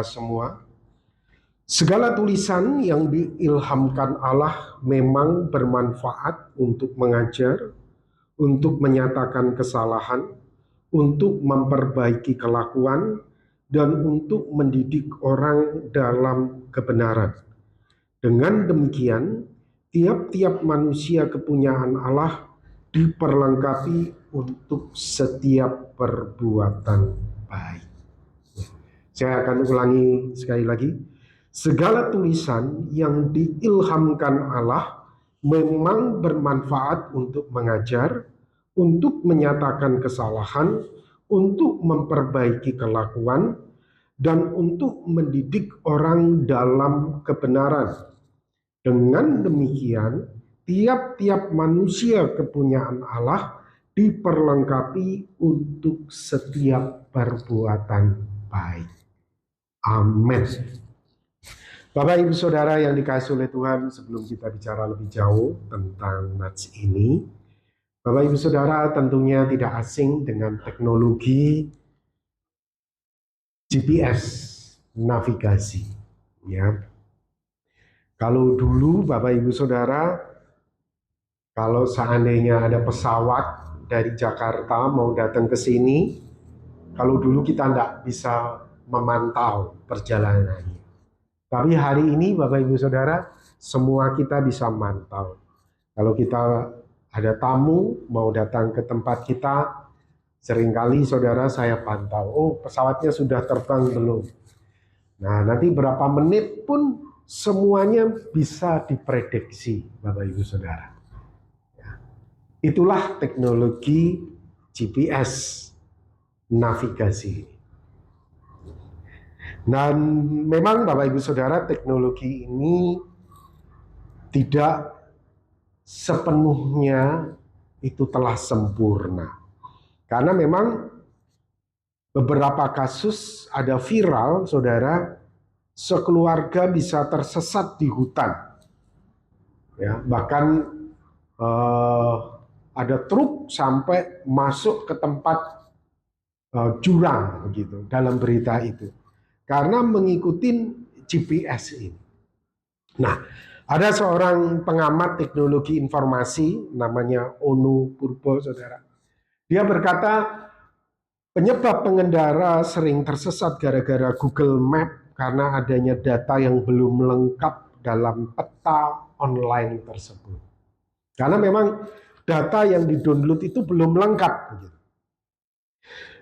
Semua, segala tulisan yang diilhamkan Allah memang bermanfaat untuk mengajar, untuk menyatakan kesalahan, untuk memperbaiki kelakuan, dan untuk mendidik orang dalam kebenaran. Dengan demikian, tiap-tiap manusia kepunyaan Allah diperlengkapi untuk setiap perbuatan baik. Saya akan ulangi sekali lagi. Segala tulisan yang diilhamkan Allah memang bermanfaat untuk mengajar, untuk menyatakan kesalahan, untuk memperbaiki kelakuan, dan untuk mendidik orang dalam kebenaran. Dengan demikian, tiap-tiap manusia kepunyaan Allah diperlengkapi untuk setiap perbuatan baik. Amin. Bapak Ibu Saudara yang dikasihi oleh Tuhan, sebelum kita bicara lebih jauh tentang nats ini, Bapak Ibu Saudara tentunya tidak asing dengan teknologi GPS navigasi. Ya. Kalau dulu Bapak Ibu Saudara, kalau seandainya ada pesawat dari Jakarta mau datang ke sini, kalau dulu kita tidak bisa memantau perjalanannya. Tapi hari ini Bapak Ibu Saudara, semua kita bisa mantau. Kalau kita ada tamu mau datang ke tempat kita, seringkali saudara saya pantau, oh pesawatnya sudah terbang belum. Nah nanti berapa menit pun semuanya bisa diprediksi Bapak Ibu Saudara. Itulah teknologi GPS navigasi. Dan memang Bapak Ibu Saudara, teknologi ini tidak sepenuhnya itu telah sempurna. Karena memang beberapa kasus ada viral, saudara, sekeluarga bisa tersesat di hutan. Ya, bahkan ada truk sampai masuk ke tempat jurang begitu dalam berita itu. Karena mengikuti GPS ini. Nah, ada seorang pengamat teknologi informasi namanya Onu Purbo, saudara. Dia berkata, penyebab pengendara sering tersesat gara-gara Google Map karena adanya data yang belum lengkap dalam peta online tersebut. Karena memang data yang di-download itu belum lengkap begitu.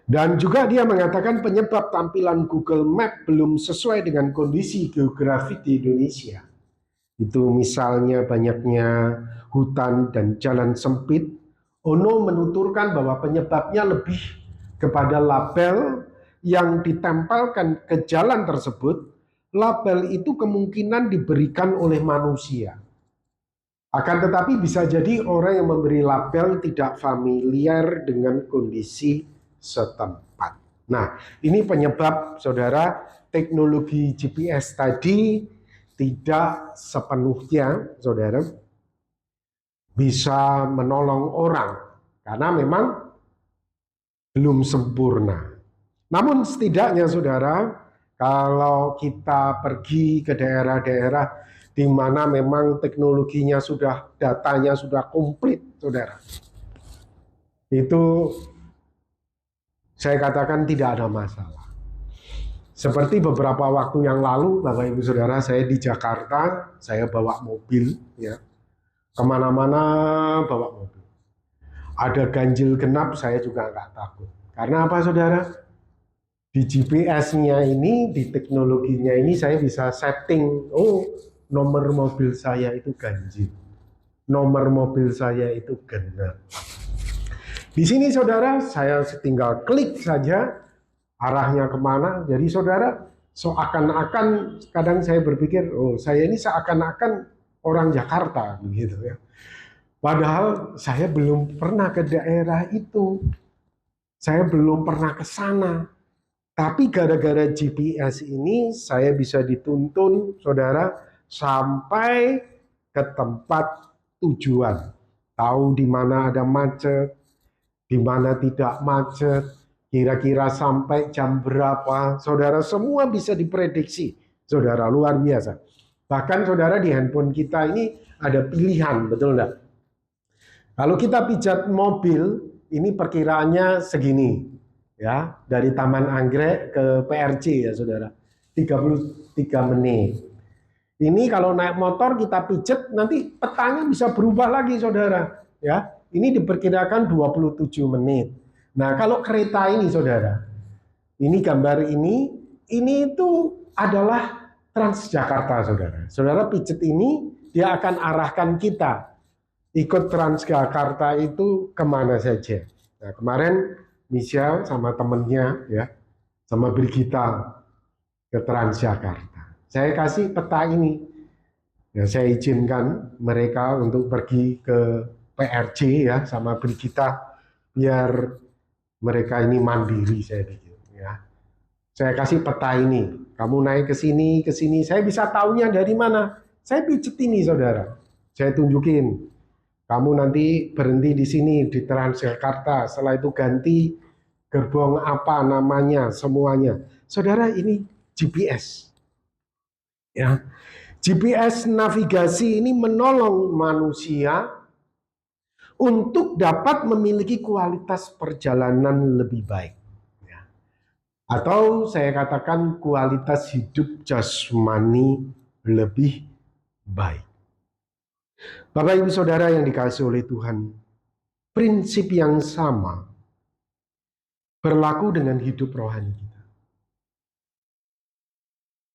Dan juga dia mengatakan penyebab tampilan Google Map belum sesuai dengan kondisi geografik di Indonesia. Itu misalnya banyaknya hutan dan jalan sempit. Ono menuturkan bahwa penyebabnya lebih kepada label yang ditempelkan ke jalan tersebut. Label itu kemungkinan diberikan oleh manusia. Akan tetapi bisa jadi orang yang memberi label tidak familiar dengan kondisi setempat. Nah, ini penyebab saudara teknologi GPS tadi tidak sepenuhnya saudara bisa menolong orang karena memang belum sempurna. Namun setidaknya saudara, kalau kita pergi ke daerah-daerah di mana memang teknologinya sudah, datanya sudah komplit saudara, itu saya katakan tidak ada masalah. Seperti beberapa waktu yang lalu, Bapak Ibu Saudara, saya di Jakarta, saya bawa mobil, ya, kemana-mana bawa mobil. Ada ganjil genap, saya juga nggak takut. Karena apa, saudara? Di GPS-nya ini, di teknologinya ini, saya bisa setting, oh, nomor mobil saya itu ganjil, nomor mobil saya itu genap. Di sini saudara, saya tinggal klik saja arahnya kemana. Jadi saudara, seakan-akan kadang saya berpikir, oh saya ini seakan-akan orang Jakarta begitu ya. Padahal saya belum pernah ke daerah itu, saya belum pernah ke sana. Tapi gara-gara GPS ini saya bisa dituntun saudara sampai ke tempat tujuan. Tahu di mana ada macet, di mana tidak macet, Kira-kira sampai jam berapa, saudara semua bisa diprediksi. Saudara, luar biasa. Bahkan saudara di handphone kita ini ada pilihan, betul enggak? Kalau kita pijat mobil, ini perkiraannya segini. Ya, dari Taman Anggrek ke PRC ya saudara. 33 menit. Ini kalau naik motor kita pijet, nanti petanya bisa berubah lagi saudara. Ya, ini diperkirakan 27 menit. Nah, kalau kereta ini saudara, ini gambar ini itu adalah Transjakarta saudara. Saudara pijet ini, dia akan arahkan kita ikut Transjakarta itu kemana saja. Nah, kemarin Michelle sama temennya ya, sama Brigita ke Transjakarta. Saya kasih peta ini. Ya, saya izinkan mereka untuk pergi ke PRJ ya sama Brigita biar mereka ini mandiri saya pikir ya. Saya kasih peta ini. Kamu naik ke sini, ke sini. Saya bisa tahunya dari mana? Saya pijet ini, saudara. Saya tunjukin. Kamu nanti berhenti di sini di Transjakarta. Setelah itu ganti gerbong apa namanya, semuanya. Saudara, ini GPS. Ya. GPS navigasi ini menolong manusia untuk dapat memiliki kualitas perjalanan lebih baik. Atau saya katakan kualitas hidup jasmani lebih baik. Bapak Ibu Saudara yang dikasihi oleh Tuhan, prinsip yang sama berlaku dengan hidup rohani kita.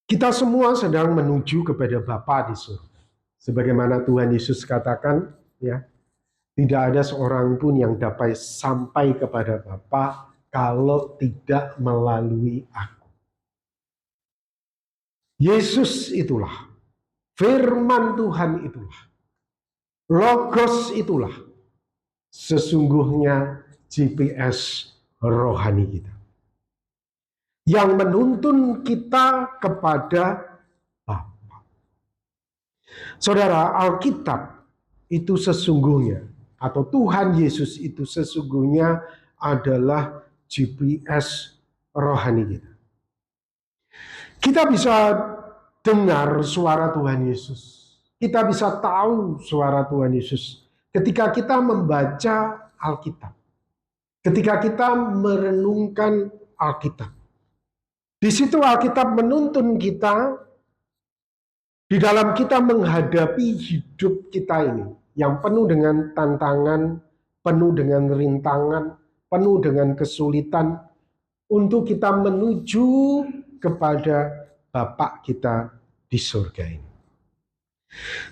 Kita semua sedang menuju kepada Bapa di surga. Sebagaimana Tuhan Yesus katakan, ya, tidak ada seorang pun yang dapat sampai kepada Bapa kalau tidak melalui aku. Yesus itulah, firman Tuhan itulah, Logos itulah sesungguhnya GPS rohani kita. Yang menuntun kita kepada Bapa. Saudara, Alkitab itu sesungguhnya, atau Tuhan Yesus itu sesungguhnya adalah GPS rohani kita. Kita bisa dengar suara Tuhan Yesus. Kita bisa tahu suara Tuhan Yesus ketika kita membaca Alkitab. Ketika kita merenungkan Alkitab. Di situ Alkitab menuntun kita di dalam kita menghadapi hidup kita ini yang penuh dengan tantangan, penuh dengan rintangan, penuh dengan kesulitan untuk kita menuju kepada Bapa kita di surga ini.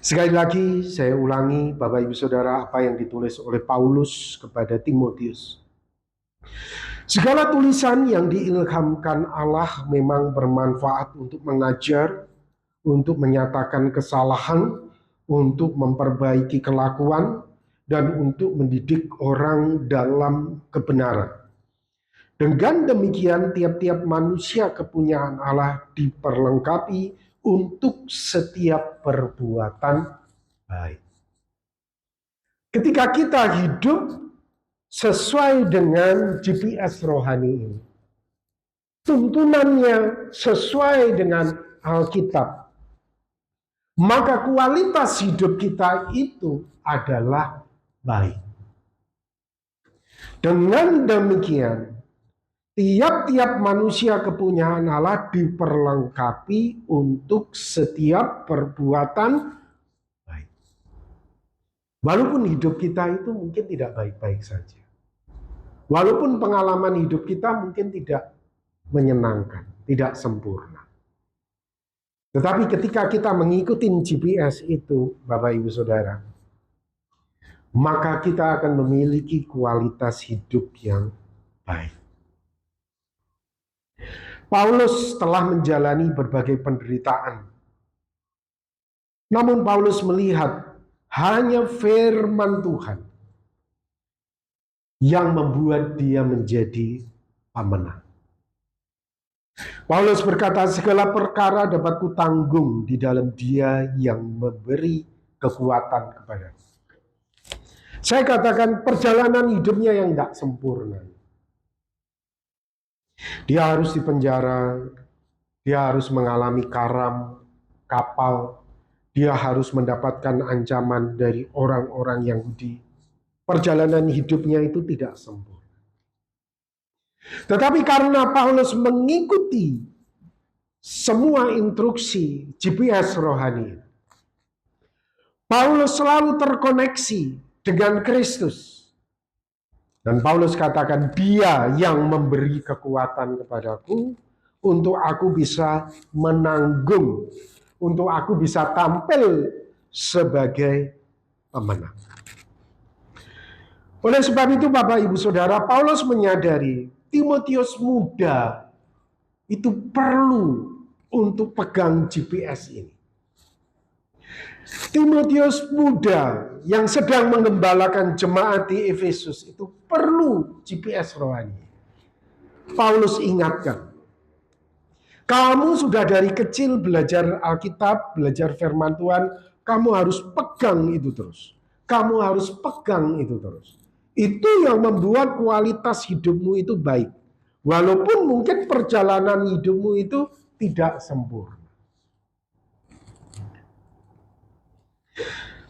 Sekali lagi saya ulangi Bapak Ibu Saudara apa yang ditulis oleh Paulus kepada Timotius. Segala tulisan yang diilhamkan Allah memang bermanfaat untuk mengajar, untuk menyatakan kesalahan, untuk memperbaiki kelakuan, dan untuk mendidik orang dalam kebenaran. Dengan demikian tiap-tiap manusia kepunyaan Allah diperlengkapi untuk setiap perbuatan baik. Ketika kita hidup sesuai dengan GPS rohani ini, tuntunannya sesuai dengan Alkitab, maka kualitas hidup kita itu adalah baik. Dengan demikian, tiap-tiap manusia kepunyaan Allah diperlengkapi untuk setiap perbuatan baik. Walaupun hidup kita itu mungkin tidak baik-baik saja. Walaupun pengalaman hidup kita mungkin tidak menyenangkan, tidak sempurna. Tetapi ketika kita mengikuti GPS itu, Bapak Ibu Saudara, maka kita akan memiliki kualitas hidup yang baik. Paulus telah menjalani berbagai penderitaan. Namun Paulus melihat hanya firman Tuhan yang membuat dia menjadi pemenang. Paulus berkata, segala perkara dapat kutanggung di dalam Dia yang memberi kekuatan kepadaku. Saya katakan perjalanan hidupnya yang tidak sempurna. Dia harus dipenjara, dia harus mengalami karam kapal, dia harus mendapatkan ancaman dari orang-orang Yahudi. Perjalanan hidupnya itu tidak sempurna. Tetapi karena Paulus mengikuti semua instruksi GPS rohani, Paulus selalu terkoneksi dengan Kristus. Dan Paulus katakan, dia yang memberi kekuatan kepadaku untuk aku bisa menanggung, untuk aku bisa tampil sebagai pemenang. Oleh sebab itu Bapak Ibu Saudara, Paulus menyadari Timotius muda itu perlu untuk pegang GPS ini. Timotius muda yang sedang mengembalakan jemaat di Efesus itu perlu GPS rohani. Paulus ingatkan, kamu sudah dari kecil belajar Alkitab, belajar firman Tuhan, kamu harus pegang itu terus. Kamu harus pegang itu terus. Itu yang membuat kualitas hidupmu itu baik. Walaupun mungkin perjalanan hidupmu itu tidak sempurna.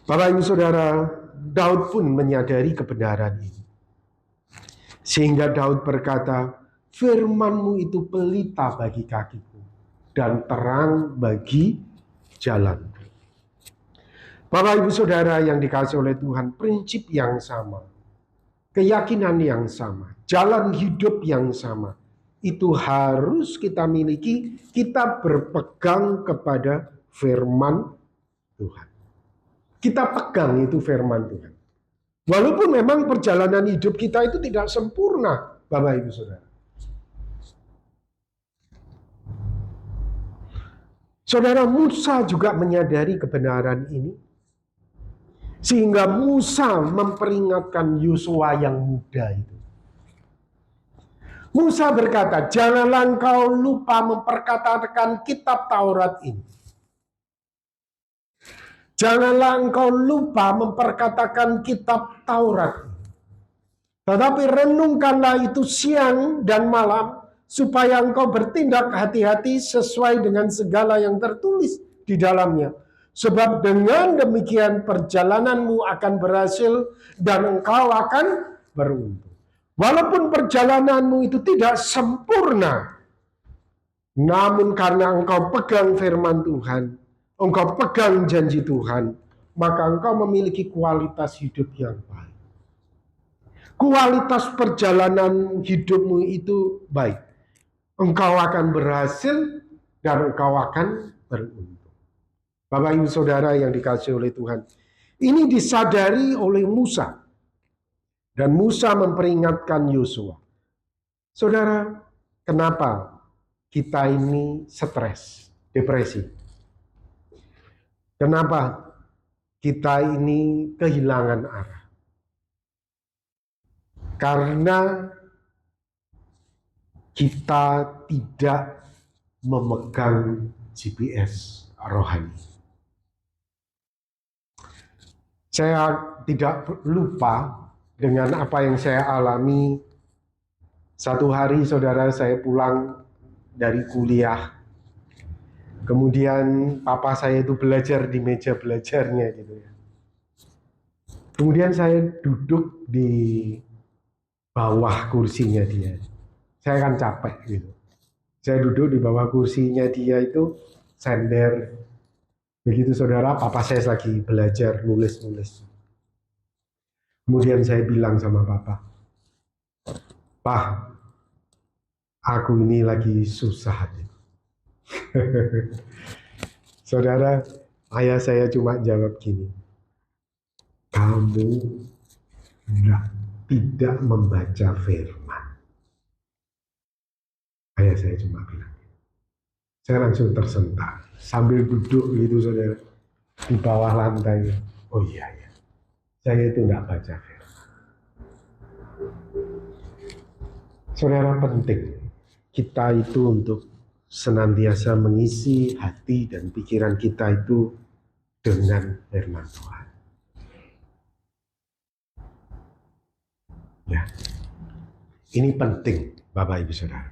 Bapak Ibu Saudara, Daud pun menyadari kebenaran ini. Sehingga Daud berkata, firman-Mu itu pelita bagi kakiku dan terang bagi jalan. Bapak Ibu Saudara yang dikasihi oleh Tuhan, prinsip yang sama, keyakinan yang sama, jalan hidup yang sama, itu harus kita miliki, kita berpegang kepada firman Tuhan. Kita pegang itu firman Tuhan. Walaupun memang perjalanan hidup kita itu tidak sempurna, Bapak Ibu Saudara. Saudara Musa juga menyadari kebenaran ini. Sehingga Musa memperingatkan Yosua yang muda itu. Musa berkata, janganlah engkau lupa memperkatakan kitab Taurat ini. Janganlah engkau lupa memperkatakan kitab Taurat. Tetapi renungkanlah itu siang dan malam, supaya engkau bertindak hati-hati sesuai dengan segala yang tertulis di dalamnya. Sebab dengan demikian perjalananmu akan berhasil dan engkau akan beruntung. Walaupun perjalananmu itu tidak sempurna, namun karena engkau pegang firman Tuhan, engkau pegang janji Tuhan, maka engkau memiliki kualitas hidup yang baik. Kualitas perjalanan hidupmu itu baik. Engkau akan berhasil dan engkau akan beruntung. Bapak Ibu Saudara yang dikasihi oleh Tuhan, ini disadari oleh Musa. Dan Musa memperingatkan Yosua. Saudara, kenapa kita ini stres, depresi? Kenapa kita ini kehilangan arah? Karena kita tidak memegang GPS rohani. Saya tidak lupa dengan apa yang saya alami. Satu hari saudara saya pulang dari kuliah. Kemudian papa saya itu belajar di meja belajarnya gitu ya. Kemudian saya duduk di bawah kursinya dia. Saya kan capek gitu. Saya duduk di bawah kursinya dia itu sender. Begitu saudara, papa saya lagi belajar nulis-nulis. Kemudian saya bilang sama papa, "Pak, aku ini lagi susah." Saudara, ayah saya cuma jawab gini, "Kamu tidak membaca firman." Ayah saya cuma bilang. Saya langsung tersentak sambil duduk gitu saudara di bawah lantai. Oh iya ya, saya itu nggak baca firman. Saudara, penting kita itu untuk senantiasa mengisi hati dan pikiran kita itu dengan firman Tuhan. Ya, ini penting Bapak Ibu Saudara.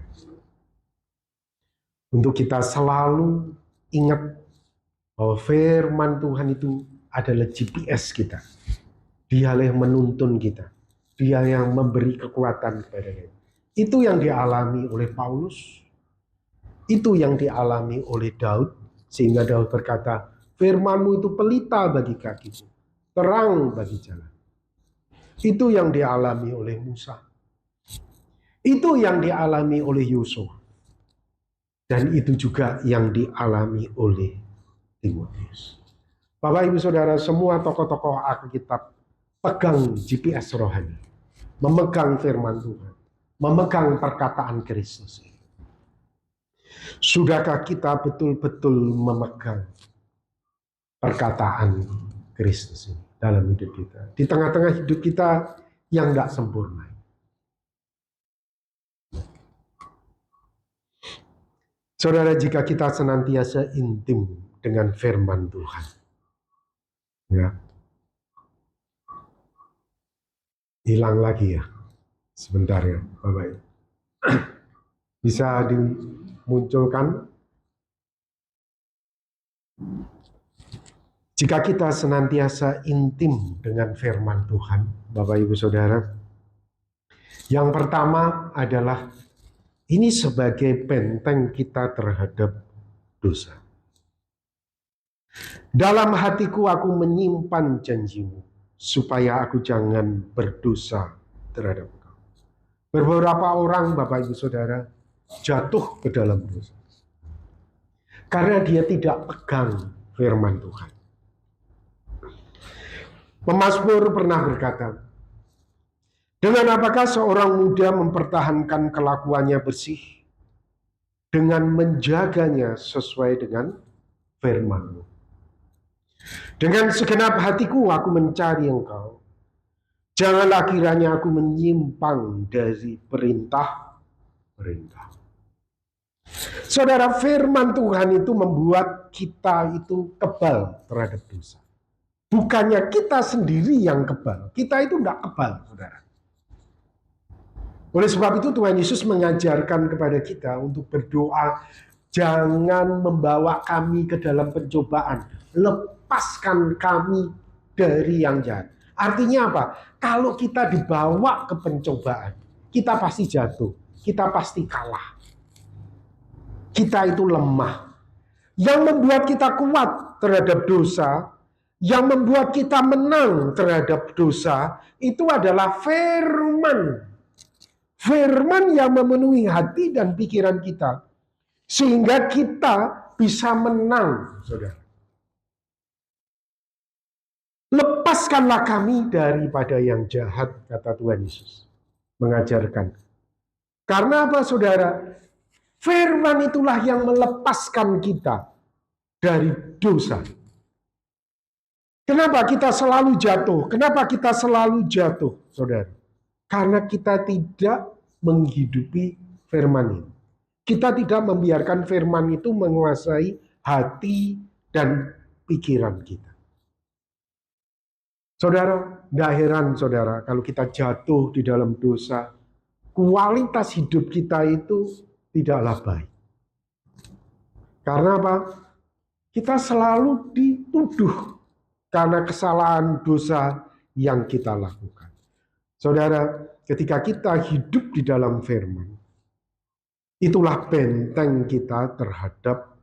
Untuk kita selalu ingat bahwa firman Tuhan itu adalah GPS kita. Dia yang menuntun kita. Dia yang memberi kekuatan kepada kita. Itu yang dialami oleh Paulus. Itu yang dialami oleh Daud. Sehingga Daud berkata, firman-Mu itu pelita bagi kakiku, terang bagi jalan. Itu yang dialami oleh Musa. Itu yang dialami oleh Yusuf. Dan itu juga yang dialami oleh Timotius. Bapak Ibu Saudara, semua tokoh-tokoh Alkitab pegang GPS rohani, memegang firman Tuhan, memegang perkataan Kristus. Sudahkah kita betul-betul memegang perkataan Kristus ini dalam hidup kita? Di tengah-tengah hidup kita yang tidak sempurna. Saudara, jika kita senantiasa intim dengan firman Tuhan, ya, hilang lagi ya, sebentar ya, Bapak. Bisa dimunculkan. Jika kita senantiasa intim dengan firman Tuhan, Bapak Ibu Saudara, yang pertama adalah ini sebagai benteng kita terhadap dosa. Dalam hatiku aku menyimpan janjimu, supaya aku jangan berdosa terhadap engkau. Beberapa orang, Bapak Ibu Saudara, jatuh ke dalam dosa. Karena dia tidak pegang firman Tuhan. Pemazmur pernah berkata, dengan apakah seorang muda mempertahankan kelakuannya bersih? Dengan menjaganya sesuai dengan firman-Mu. Dengan segenap hatiku aku mencari Engkau. Janganlah kiranya aku menyimpang dari perintah-perintah. Saudara, firman Tuhan itu membuat kita itu kebal terhadap dosa. Bukannya kita sendiri yang kebal. Kita itu tidak kebal, saudara. Oleh sebab itu Tuhan Yesus mengajarkan kepada kita untuk berdoa, jangan membawa kami ke dalam pencobaan. Lepaskan kami dari yang jahat. Artinya apa? Kalau kita dibawa ke pencobaan, kita pasti jatuh. Kita pasti kalah. Kita itu lemah. Yang membuat kita kuat terhadap dosa, yang membuat kita menang terhadap dosa, itu adalah firman. Firman yang memenuhi hati dan pikiran kita. Sehingga kita bisa menang, saudara. Lepaskanlah kami daripada yang jahat, kata Tuhan Yesus. Mengajarkan. Karena apa, saudara? Firman itulah yang melepaskan kita dari dosa. Kenapa kita selalu jatuh? Kenapa kita selalu jatuh, saudara? Karena kita tidak menghidupi firman ini. Kita tidak membiarkan firman itu menguasai hati dan pikiran kita. Saudara, tidak heran saudara kalau kita jatuh di dalam dosa, kualitas hidup kita itu tidaklah baik. Karena apa? Kita selalu dituduh karena kesalahan dosa yang kita lakukan. Saudara, ketika kita hidup di dalam firman, itulah benteng kita terhadap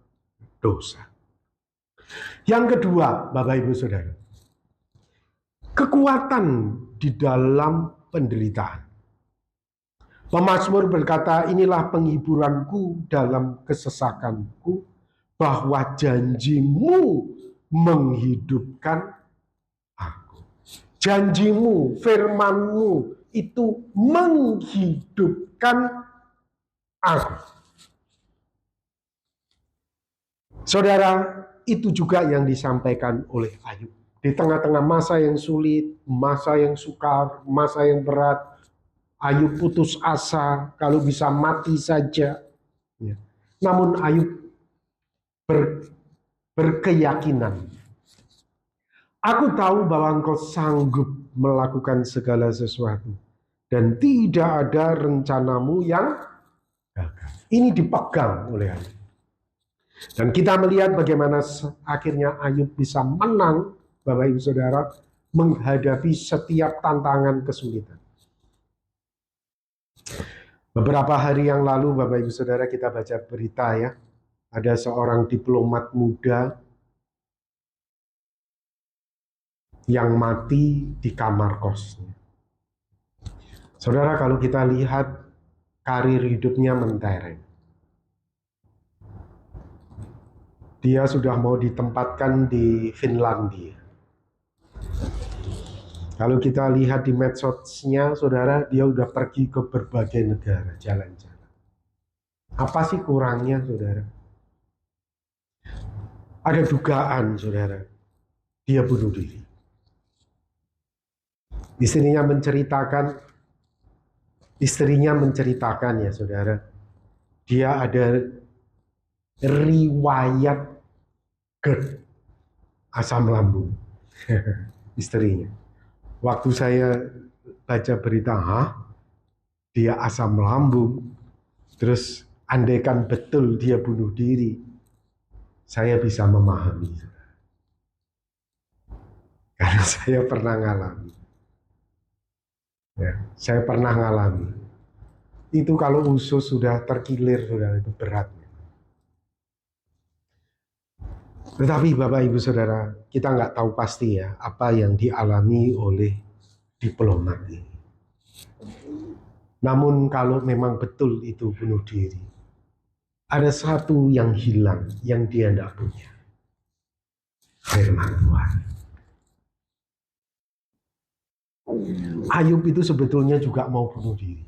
dosa. Yang kedua, Bapak Ibu Saudara, kekuatan di dalam penderitaan. Pemazmur berkata, inilah penghiburanku dalam kesesakanku, bahwa janjimu menghidupkan aku. Janjimu, firmanmu itu menghidupkan aku. Saudara, itu juga yang disampaikan oleh Ayub. Di tengah-tengah masa yang sulit, masa yang sukar, masa yang berat, Ayub putus asa, kalau bisa mati saja. Namun Ayub berkeyakinan. Aku tahu bahwa engkau sanggup melakukan segala sesuatu. Dan tidak ada rencanamu yang gagal. Ini dipegang oleh Ayub. Dan kita melihat bagaimana akhirnya Ayub bisa menang, Bapak Ibu Saudara, menghadapi setiap tantangan kesulitan. Beberapa hari yang lalu, Bapak Ibu Saudara, kita baca berita ya, ada seorang diplomat muda yang mati di kamar kosnya. Saudara, kalau kita lihat karir hidupnya mentereng. Dia sudah mau ditempatkan di Finlandia. Kalau kita lihat di medsosnya, saudara, dia udah pergi ke berbagai negara, jalan-jalan. Apa sih kurangnya, saudara? Ada dugaan, saudara, dia bunuh diri. Istrinya menceritakan ya, saudara, dia ada riwayat GERD, asam lambung. Istrinya. Waktu saya baca berita, dia asam lambung, terus andaikan betul dia bunuh diri, saya bisa memahami. Karena saya pernah ngalami. Ya, saya pernah ngalami. Itu kalau usus sudah terkilir, sudah itu berat. Tetapi Bapak Ibu Saudara, kita nggak tahu pasti ya apa yang dialami oleh diplomat ini. Namun kalau memang betul itu bunuh diri, ada satu yang hilang, yang dia tidak punya. Firman Tuhan. Ayub itu sebetulnya juga mau bunuh diri.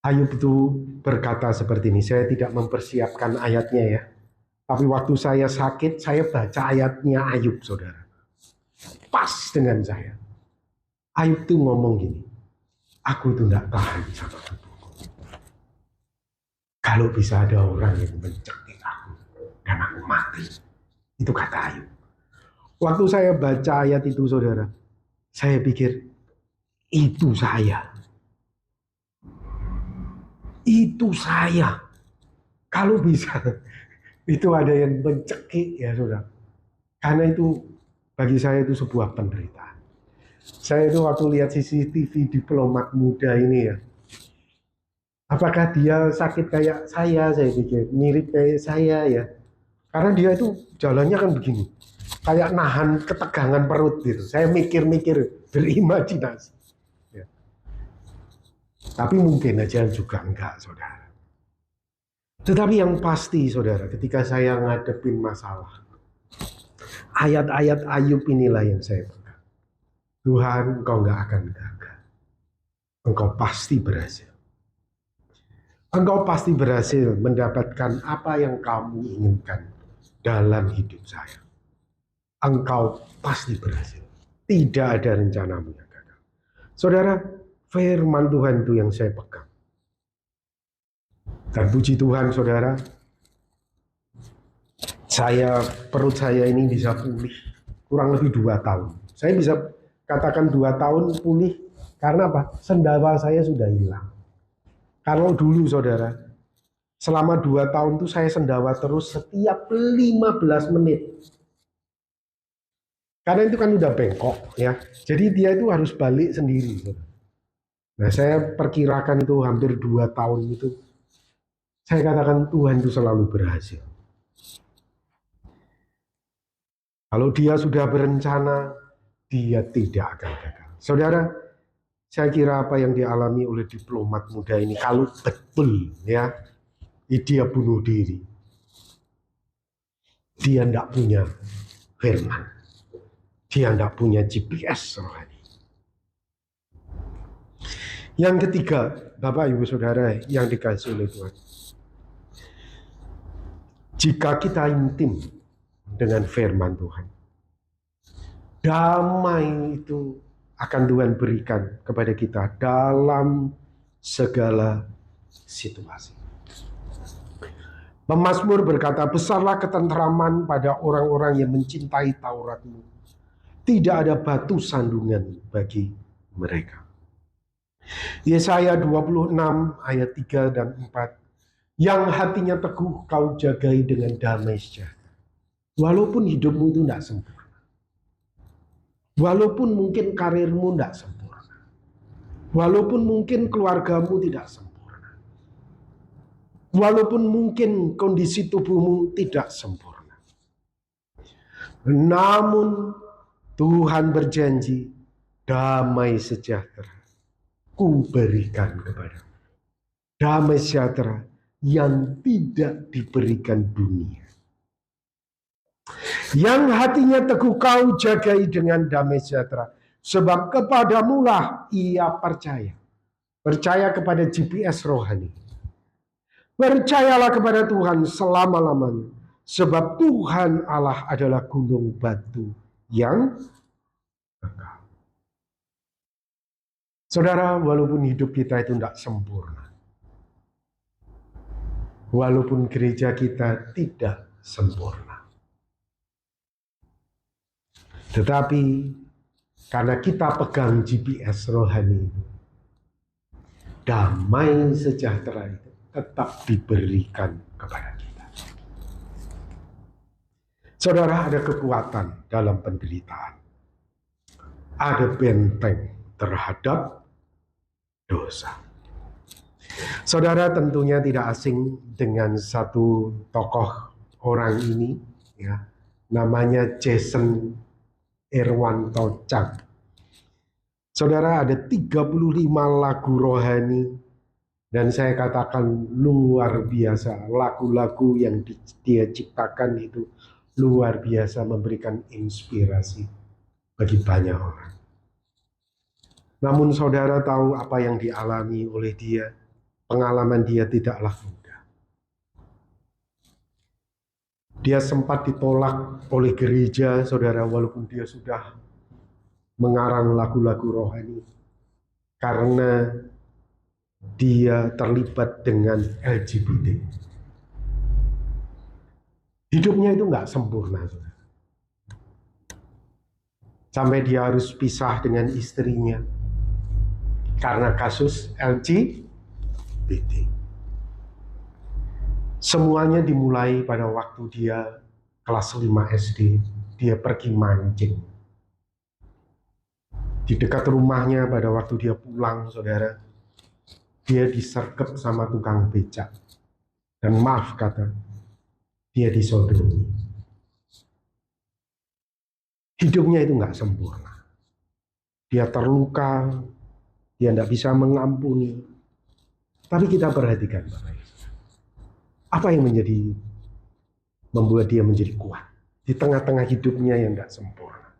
Ayub itu berkata seperti ini, saya tidak mempersiapkan ayatnya ya. Tapi waktu saya sakit, saya baca ayatnya Ayub, saudara. Pas dengan saya. Ayub tuh ngomong gini, aku tuh gak tahan sama tubuhku. Kalau bisa ada orang yang mencekik aku, dan aku mati. Itu kata Ayub. Waktu saya baca ayat itu, saudara, saya pikir, itu saya. Itu saya. Kalau bisa, itu ada yang mencekik ya, saudara. Karena itu bagi saya itu sebuah penderitaan. Saya itu waktu lihat CCTV diplomat muda ini ya, apakah dia sakit kayak saya pikir mirip kayak saya ya, karena dia itu jalannya kan begini, kayak nahan ketegangan perut gitu. Saya mikir-mikir, berimajinasi ya. Tapi mungkin aja juga enggak, saudara. Tetapi yang pasti, saudara, ketika saya ngadepin masalah, ayat-ayat Ayub inilah yang saya pegang. Tuhan, engkau enggak akan gagal. Engkau pasti berhasil. Engkau pasti berhasil mendapatkan apa yang kamu inginkan dalam hidup saya. Engkau pasti berhasil. Tidak ada rencanamu yang gagal. Saudara, firman Tuhan itu yang saya pegang. Dan puji Tuhan, saudara, perut saya ini bisa pulih kurang lebih 2 tahun. Saya bisa katakan 2 tahun pulih karena apa? Sendawa saya sudah hilang. Kalau dulu, saudara, selama 2 tahun itu saya sendawa terus setiap 15 menit. Karena itu kan udah bengkok ya. Jadi dia itu harus balik sendiri, saudara. Nah, saya perkirakan itu hampir 2 tahun itu. Saya katakan Tuhan itu selalu berhasil. Kalau dia sudah berencana, dia tidak akan gagal. Saudara, saya kira apa yang dialami oleh diplomat muda ini, kalau betul ya, dia bunuh diri, dia tidak punya firman, dia tidak punya GPS rohani. Yang ketiga, Bapak Ibu Saudara yang dikasihi oleh Tuhan, jika kita intim dengan firman Tuhan, damai itu akan Tuhan berikan kepada kita dalam segala situasi. Pemazmur berkata, besarlah ketentraman pada orang-orang yang mencintai Taurat-Mu. Tidak ada batu sandungan bagi mereka. Yesaya 26 ayat 3 dan 4. Yang hatinya teguh kau jagai dengan damai sejahtera. Walaupun hidupmu itu tidak sempurna. Walaupun mungkin karirmu tidak sempurna. Walaupun mungkin keluargamu tidak sempurna. Walaupun mungkin kondisi tubuhmu tidak sempurna. Namun Tuhan berjanji, damai sejahtera ku berikan kepadamu. Damai sejahtera yang tidak diberikan dunia. Yang hatinya teguh kau jagai dengan damai sejahtera. Sebab kepadamulah ia percaya. Percaya kepada GPS rohani. Percayalah kepada Tuhan selama-lamanya. Sebab Tuhan Allah adalah gunung batu yang kekal. Saudara, walaupun hidup kita itu tidak sempurna. Walaupun gereja kita tidak sempurna. Tetapi karena kita pegang GPS rohani itu, damai sejahtera itu tetap diberikan kepada kita. Saudara, ada kekuatan dalam penderitaan. Ada benteng terhadap dosa. Saudara tentunya tidak asing dengan satu tokoh orang ini, ya, namanya Jason Irwanto Chang. Saudara, ada 35 lagu rohani dan saya katakan luar biasa. Lagu-lagu yang dia ciptakan itu luar biasa, memberikan inspirasi bagi banyak orang. Namun saudara tahu apa yang dialami oleh dia. Pengalaman dia tidaklah mudah. Dia sempat ditolak oleh gereja, saudara, walaupun dia sudah mengarang lagu-lagu rohani. Karena dia terlibat dengan LGBT. Hidupnya itu nggak sempurna, saudara. Sampai dia harus pisah dengan istrinya karena kasus LGBT. Semuanya dimulai pada waktu dia kelas 5 SD. Dia pergi mancing. Di dekat rumahnya pada waktu dia pulang, saudara, dia disergap sama tukang becak. Dan maaf kata, dia disodomi. Hidupnya itu nggak sempurna. Dia terluka, dia tidak bisa mengampuni. Tapi kita perhatikan, Bapak Ibu. Apa yang membuat dia menjadi kuat di tengah-tengah hidupnya yang tidak sempurna?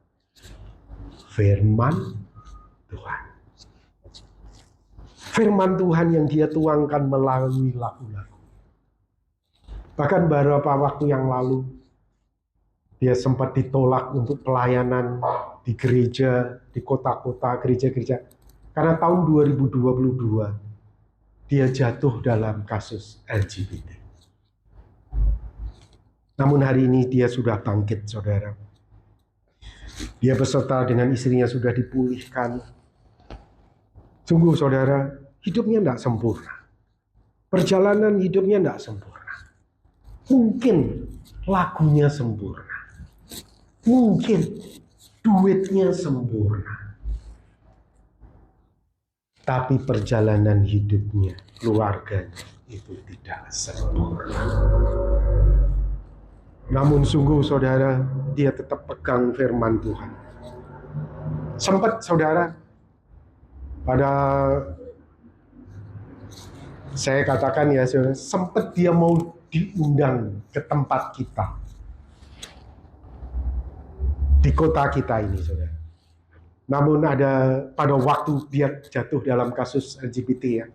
Firman Tuhan. Firman Tuhan yang dia tuangkan melalui lagu-lagu. Bahkan beberapa waktu yang lalu, dia sempat ditolak untuk pelayanan di gereja, di kota-kota, gereja-gereja. Karena tahun 2022, dia jatuh dalam kasus LGBT. Namun hari ini dia sudah bangkit, saudara. Dia beserta dengan istrinya sudah dipulihkan. Sungguh, saudara, hidupnya tidak sempurna. Perjalanan hidupnya tidak sempurna. Mungkin lagunya sempurna. Mungkin duitnya sempurna. Tapi perjalanan hidupnya, keluarganya itu tidak sempurna. Namun sungguh, saudara, dia tetap pegang firman Tuhan. Sempat, saudara, pada saya katakan ya, saudara, sempat dia mau diundang ke tempat kita. Di kota kita ini, saudara. Namun ada pada waktu dia jatuh dalam kasus LGBT, ya,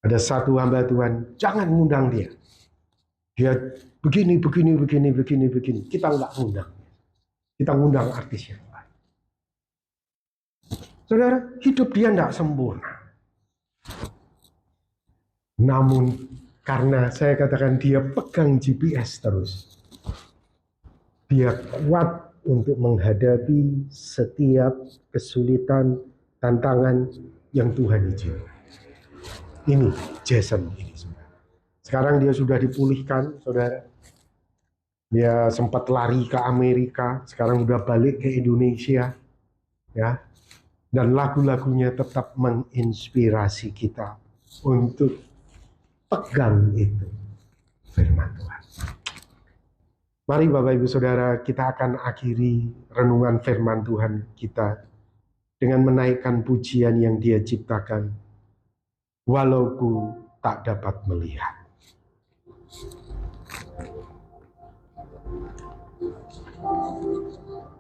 ada satu hamba Tuhan, jangan ngundang dia. Dia begini. Kita nggak ngundang. Kita ngundang artis yang lain. Saudara, hidup dia tidak sempurna. Namun karena saya katakan dia pegang GPS terus. Dia kuat untuk menghadapi setiap kesulitan, tantangan yang Tuhan izinkan. Ini Jason ini, saudara. Sekarang dia sudah dipulihkan, saudara. Dia sempat lari ke Amerika, sekarang udah balik ke Indonesia, ya. Dan lagu-lagunya tetap menginspirasi kita untuk pegang itu firman Tuhan. Mari Bapak Ibu Saudara, kita akan akhiri renungan firman Tuhan kita dengan menaikkan pujian yang Dia ciptakan, walau ku tak dapat melihat.